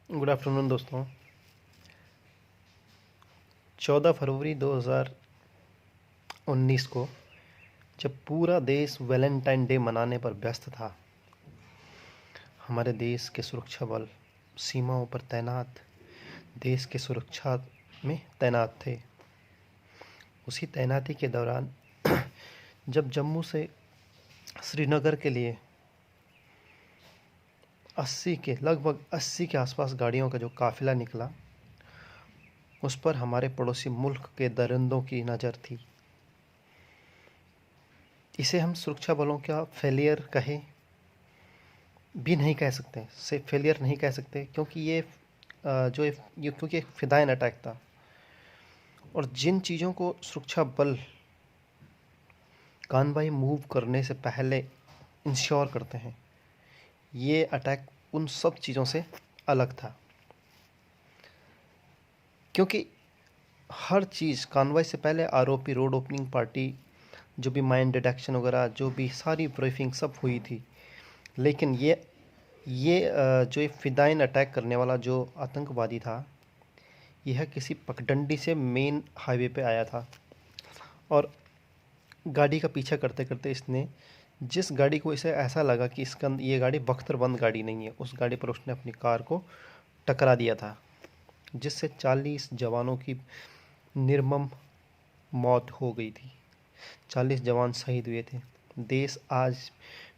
Good afternoon दोस्तों। 14 फरवरी 2019 को जब पूरा देश वैलेंटाइन डे मनाने पर व्यस्त था, हमारे देश के सुरक्षा बल सीमाओं पर तैनात, देश के सुरक्षा में तैनात थे। उसी तैनाती के दौरान जब जम्मू से श्रीनगर के लिए लगभग 80 के आसपास गाड़ियों का जो काफिला निकला, उस पर हमारे पड़ोसी मुल्क के दरिंदों की नज़र थी। इसे हम सुरक्षा बलों का फेलियर कहे भी नहीं कह सकते, से फेलियर नहीं कह सकते, क्योंकि ये क्योंकि एक फिदाइन अटैक था। और जिन चीज़ों को सुरक्षा बल कानवाई मूव करने से पहले इंश्योर करते हैं, ये अटैक उन सब चीज़ों से अलग था। क्योंकि हर चीज़ कानवाई से पहले आरओपी, रोड ओपनिंग पार्टी, जो भी माइन डिटेक्शन वगैरह, जो भी सारी ब्रीफिंग सब हुई थी। लेकिन जो ये फिदाइन अटैक करने वाला जो आतंकवादी था, यह किसी पगडंडी से मेन हाईवे पे आया था और गाड़ी का पीछा करते करते इसने जिस गाड़ी को इसे ऐसा लगा कि ये गाड़ी बख्तरबंद गाड़ी नहीं है, उस गाड़ी पर उसने अपनी कार को टकरा दिया था, जिससे 40 जवानों की निर्मम मौत हो गई थी। 40 जवान शहीद हुए थे। देश आज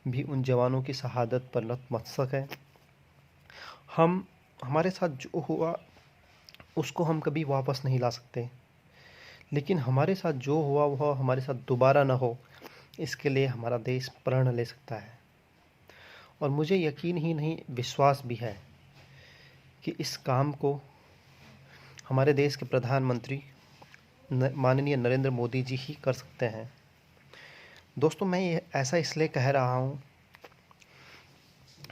भी उन जवानों की शहादत पर नतमस्तक है। हमारे साथ जो हुआ उसको हम कभी वापस नहीं ला सकते, लेकिन हमारे साथ जो हुआ वह हमारे साथ दोबारा ना हो, इसके लिए हमारा देश प्रण ले सकता है। और मुझे यकीन ही नहीं, विश्वास भी है कि इस काम को हमारे देश के प्रधानमंत्री माननीय नरेंद्र मोदी जी ही कर सकते हैं। दोस्तों, मैं ये ऐसा इसलिए कह रहा हूँ,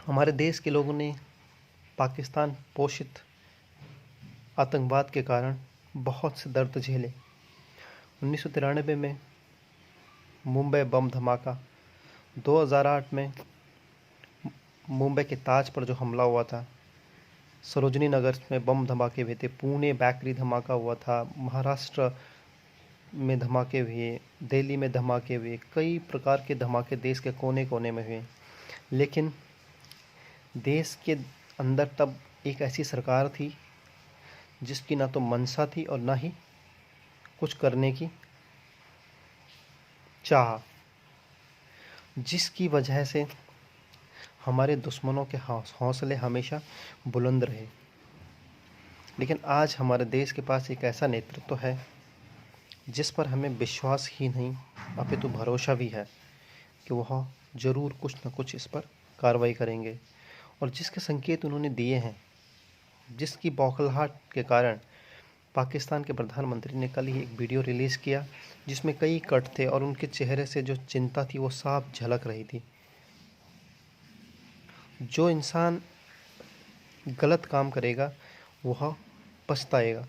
हमारे देश के लोगों ने पाकिस्तान पोषित आतंकवाद के कारण बहुत से दर्द झेले। 1993 में मुंबई बम धमाका, 2008 में मुंबई के ताज पर जो हमला हुआ था, सरोजनी नगर में बम धमाके हुए थे, पुणे बैकरी धमाका हुआ था, महाराष्ट्र में धमाके हुए, दिल्ली में धमाके हुए, कई प्रकार के धमाके देश के कोने कोने में हुए। लेकिन देश के अंदर तब एक ऐसी सरकार थी जिसकी ना तो मंशा थी और ना ही कुछ करने की चाह, जिसकी वजह से हमारे दुश्मनों के हौसले हमेशा बुलंद रहे। लेकिन आज हमारे देश के पास एक ऐसा नेतृत्व है जिस पर हमें विश्वास ही नहीं अपितु भरोसा भी है कि वह ज़रूर कुछ न कुछ इस पर कार्रवाई करेंगे। और जिसके संकेत उन्होंने दिए हैं, जिसकी बौखलाहट के कारण पाकिस्तान के प्रधानमंत्री ने कल ही एक वीडियो रिलीज़ किया जिसमें कई कट थे और उनके चेहरे से जो चिंता थी वो साफ झलक रही थी। जो इंसान गलत काम करेगा वह पछताएगा।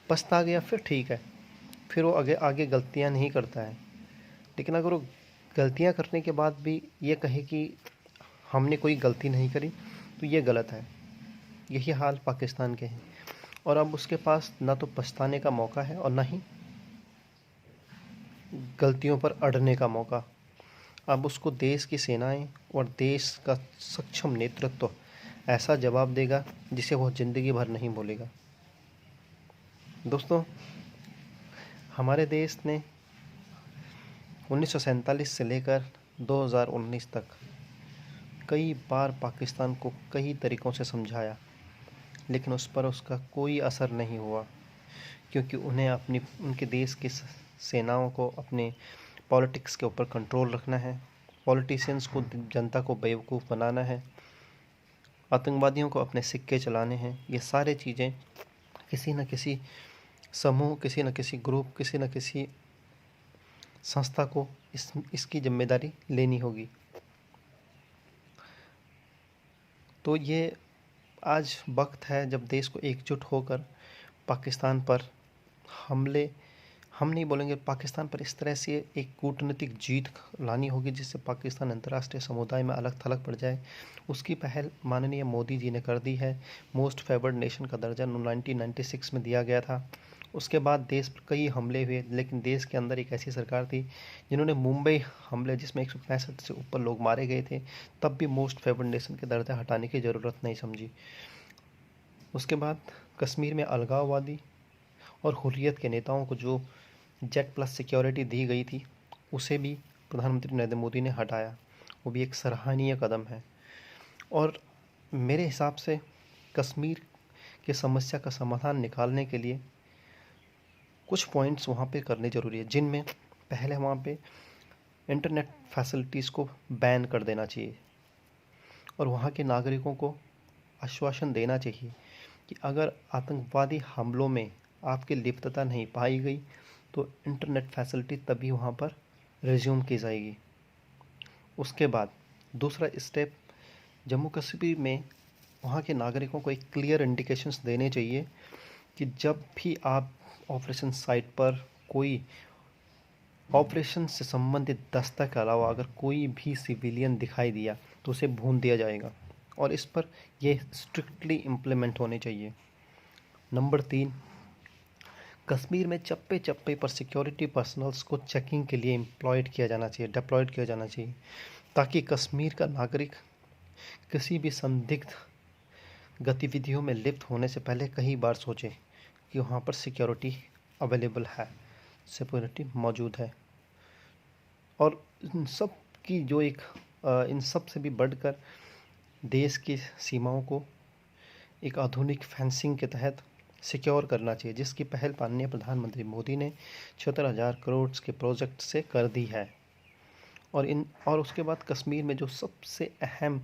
पछता गया फिर ठीक है, फिर वो आगे आगे गलतियां नहीं करता है। लेकिन अगर वो गलतियां करने के बाद भी ये कहे कि हमने कोई गलती नहीं करी, तो ये गलत है। यही हाल पाकिस्तान के हैं। और अब उसके पास ना तो पछताने का मौका है और ना ही गलतियों पर अड़ने का मौका। अब उसको देश की सेनाएं और देश का सक्षम नेतृत्व ऐसा जवाब देगा जिसे वह ज़िंदगी भर नहीं भूलेगा। दोस्तों, हमारे देश ने 1947 से लेकर 2019 तक कई बार पाकिस्तान को कई तरीक़ों से समझाया, लेकिन उस पर उसका कोई असर नहीं हुआ, क्योंकि उन्हें उनके देश की सेनाओं को अपने पॉलिटिक्स के ऊपर कंट्रोल रखना है, पॉलिटिशियंस को, जनता को बेवकूफ़ बनाना है, आतंकवादियों को अपने सिक्के चलाने हैं। ये सारी चीज़ें किसी न किसी समूह, किसी न किसी ग्रुप, किसी न किसी संस्था को इसकी जिम्मेदारी लेनी होगी। तो ये आज वक्त है जब देश को एकजुट होकर पाकिस्तान पर हम नहीं बोलेंगे, पाकिस्तान पर इस तरह से एक कूटनीतिक जीत लानी होगी जिससे पाकिस्तान अंतर्राष्ट्रीय समुदाय में अलग थलग पड़ जाए। उसकी पहल माननीय मोदी जी ने कर दी है। मोस्ट फेवर्ड नेशन का दर्जा 1996 में दिया गया था। उसके बाद देश पर कई हमले हुए, लेकिन देश के अंदर एक ऐसी सरकार थी जिन्होंने मुंबई हमले, जिसमें 165 से ऊपर लोग मारे गए थे, तब भी मोस्ट फेवर्ड नेशन के दर्जा हटाने की ज़रूरत नहीं समझी। उसके बाद कश्मीर में अलगाववादी और हुर्रियत के नेताओं को जो जेट प्लस सिक्योरिटी दी गई थी, उसे भी प्रधानमंत्री नरेंद्र मोदी ने हटाया। वो भी एक सराहनीय कदम है। और मेरे हिसाब से कश्मीर की समस्या का समाधान निकालने के लिए कुछ पॉइंट्स वहाँ पे करने ज़रूरी है, जिनमें पहले वहाँ पे इंटरनेट फैसिलिटीज़ को बैन कर देना चाहिए और वहाँ के नागरिकों को आश्वासन देना चाहिए कि अगर आतंकवादी हमलों में आपकी लिप्तता नहीं पाई गई तो इंटरनेट फैसिलिटी तभी वहाँ पर रिज्यूम की जाएगी। उसके बाद दूसरा स्टेप, जम्मू कश्मीर में वहाँ के नागरिकों को एक क्लियर इंडिकेशंस देने चाहिए कि जब भी आप ऑपरेशन साइट पर कोई ऑपरेशन से संबंधित दस्ता के अलावा अगर कोई भी सिविलियन दिखाई दिया तो उसे भून दिया जाएगा और इस पर यह स्ट्रिक्टली इम्प्लीमेंट होने चाहिए। नंबर 3, कश्मीर में चप्पे चप्पे पर सिक्योरिटी पर्सनल्स को चेकिंग के लिए डिप्लॉयड किया जाना चाहिए, ताकि कश्मीर का नागरिक किसी भी संदिग्ध गतिविधियों में लिप्त होने से पहले कई बार सोचे कि वहाँ पर सिक्योरिटी अवेलेबल है, सिक्योरिटी मौजूद है। और इन सब की जो एक इन सब से भी बढ़कर देश की सीमाओं को एक आधुनिक फेंसिंग के तहत सिक्योर करना चाहिए, जिसकी पहल माननीय प्रधानमंत्री मोदी ने 76,000 करोड़ के प्रोजेक्ट से कर दी है। और उसके बाद कश्मीर में जो सबसे अहम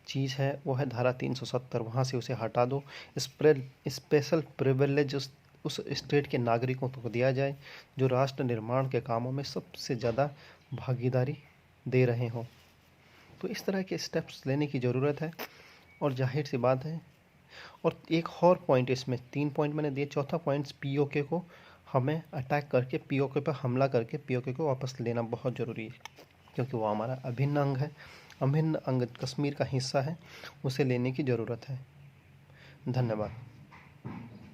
चीज़ है वो है धारा 370, वहाँ से उसे हटा दो। स्पेशल प्रिविलेज उस स्टेट के नागरिकों को दिया जाए जो राष्ट्र निर्माण के कामों में सबसे ज़्यादा भागीदारी दे रहे हों। तो इस तरह के स्टेप्स लेने की ज़रूरत है और जाहिर सी बात है। और एक और पॉइंट, इसमें 3 पॉइंट मैंने दिए, चौथा पॉइंट पीओके को हमें अटैक करके पीओके पर हमला करके पीओके को वापस लेना बहुत ज़रूरी है, क्योंकि वो हमारा अभिन्न अंग है, अभिन्न अंग कश्मीर का हिस्सा है, उसे लेने की ज़रूरत है। धन्यवाद।